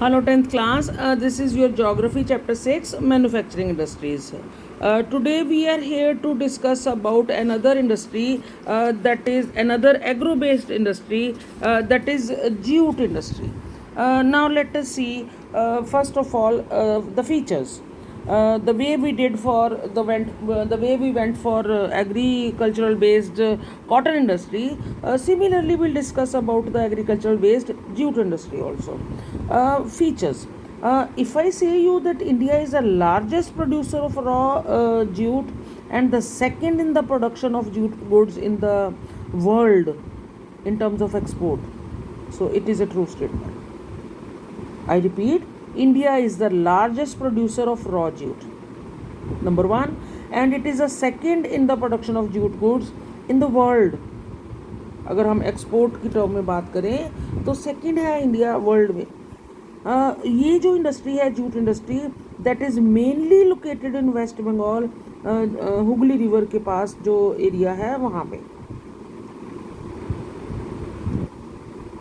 Hello 10th class, this is your geography chapter 6 manufacturing industries. Today we are here to discuss about another industry that is another agro based industry that is jute industry. Now let us see first of all the features. The way we did for the way we went for agricultural based cotton industry, similarly we'll discuss about the agricultural based jute industry also. Features. If I say you that India is the largest producer of raw jute and the second in the production of jute goods in the world in terms of export, so it is a true statement. I repeat, India is the largest producer of raw jute, number one, and it is the second in the production of jute goods in the world. अगर हम export की term में बात करें तो second है India world में. ये जो इंडस्ट्री है jute industry that is mainly located in West Bengal, Hooghly river के पास जो एरिया है वहाँ पे.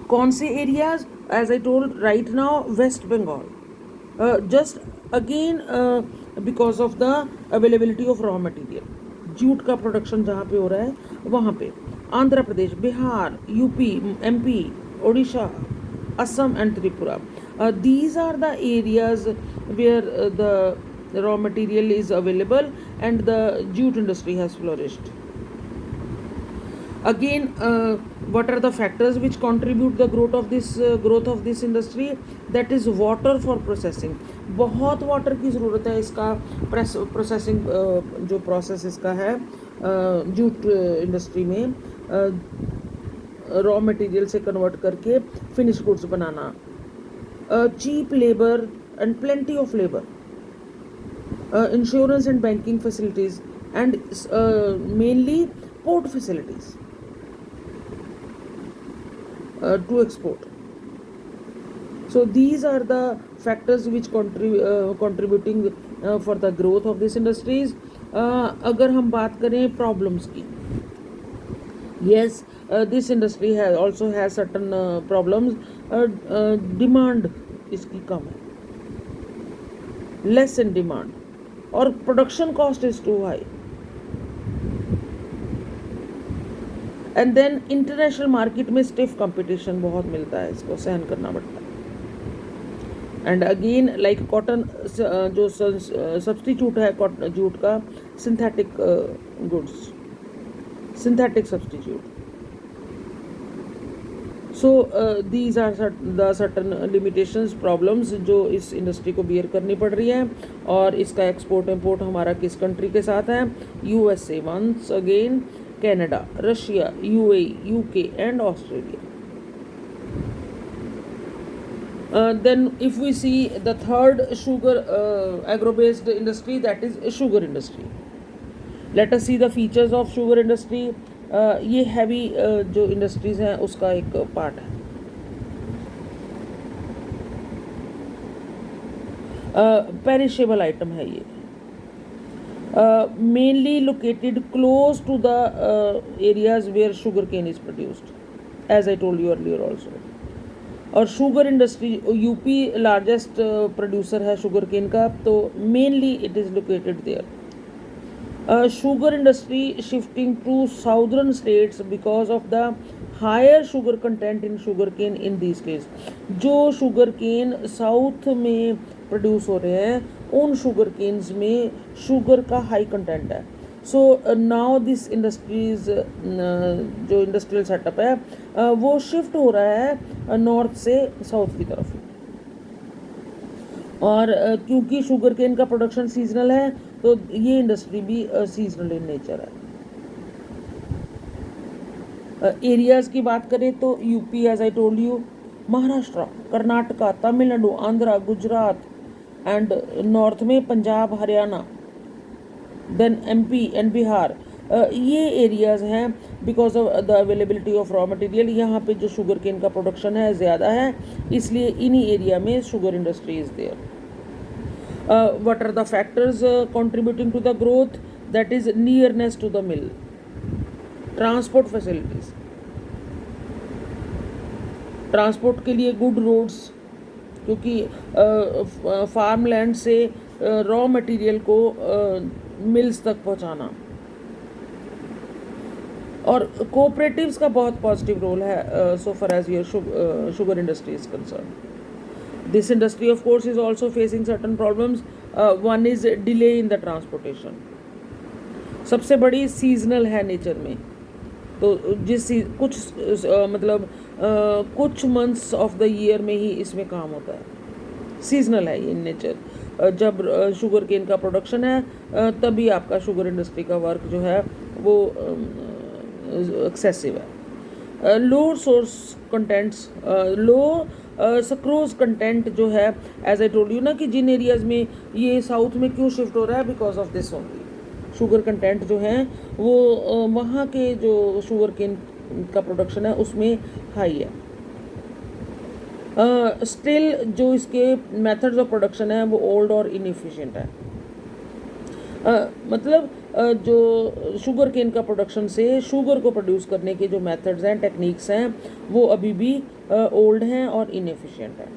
कौन से areas? As I told right now West Bengal. Just again because of the availability of raw material, jute का प्रोडक्शन जहाँ पे हो रहा है वहाँ पे Andhra Pradesh, Bihar, UP, MP, Odisha, Assam and Tripura. These are the areas where the raw material is available and the jute industry has flourished. Again, what are the factors which contribute the growth of this industry? That is water for processing. बहुत water की ज़रूरत है इसका processing, जो process इसका है jute industry में raw material से कन्वर्ट करके फिनिश गुड्स बनाना. Cheap labour and plenty of labour, insurance and banking facilities and mainly port facilities to export. So these are the factors which contributing for the growth of this industries. अगर हम बात करें problems की, yes, this industry also has certain problems. Demand इसकी कम है, less in demand, और production cost is too high. And then international market में stiff competition बहुत मिलता है, इसको सहन करना पड़ता है. एंड अगेन लाइक कॉटन, जो सब्सटीट्यूट है कॉटन जूट का, synthetic goods, synthetic substitute. So these are the certain limitations, problems जो इस इंडस्ट्री को बियर करनी पड़ रही है. और इसका एक्सपोर्ट इम्पोर्ट हमारा किस कंट्री के साथ है? USA once again, Canada, Russia, UAE, UK and Australia. Then if we see the third sugar agro-based industry, that is sugar industry. Let us see the features of sugar industry. ये heavy जो industries हैं उसका एक part है. Perishable item है ये, mainly located close to the areas where sugar cane is produced, as I told you earlier also. और sugar industry, UP largest producer है शुगर केन का, तो mainly it is located there. Sugar industry shifting to southern states because of the higher sugar content in sugar cane in these case. जो sugar cane south में produce हो रहे हैं उन sugar canes में sugar का हाई कंटेंट है. So now this industries, जो इंडस्ट्रियल सेटअप है वो शिफ्ट हो रहा है नॉर्थ से साउथ की तरफ. और क्योंकि शुगर केन का प्रोडक्शन सीजनल है तो ये इंडस्ट्री भी सीजनल इन नेचर है. एरियाज़ की बात करें तो UP, as I told you, Maharashtra, Karnataka, Tamil Nadu, Andhra, Gujarat, and north में Punjab, Haryana, then MP and Bihar. ये एरियाज़ हैं because of the availability of raw material. यहाँ पे जो शुगर केन का प्रोडक्शन है ज़्यादा है, इसलिए इन्हीं एरिया में sugar industry is there. What are the factors contributing to the growth? That is nearness to the mill, transport facilities, transport के लिए गुड रोड्स, क्योंकि फार्म लैंड से रॉ मटेरियल को मिल्स तक पहुंचाना। और कोऑपरेटिव्स का बहुत पॉजिटिव रोल है so far as your sugar industry is concern. This industry of course is also facing certain problems. One is delay in the transportation. सबसे बड़ी सीजनल है नेचर में, तो कुछ कुछ मंथ्स ऑफ द ईयर में ही इसमें काम होता है। सीजनल है ये इन नेचर। जब शुगर केन का प्रोडक्शन है तभी आपका शुगर इंडस्ट्री का वर्क जो है वो एक्सेसिव है। लो सोर्स कंटेंट्स, लो सक्रोज कंटेंट जो है, एज आई टोल्ड यू ना कि जिन एरियाज़ में ये साउथ में क्यों शिफ्ट हो रहा है, because of this only. Sugar content जो है वो वहाँ के जो शुगर केन का प्रोडक्शन है उसमें हाई है। स्टिल जो इसके मेथड्स ऑफ प्रोडक्शन है वो ओल्ड और इनएफिशिएंट है। जो शुगर केन का प्रोडक्शन से शुगर को प्रोड्यूस करने के जो मेथड्स हैं, टेक्निक्स हैं, वो अभी भी ओल्ड हैं और इनएफिशिएंट हैं।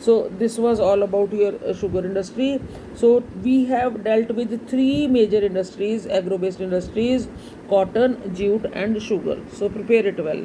So this was all about your sugar industry. So we have dealt with 3 major industries, agro-based industries: cotton, jute and sugar. So prepare it well.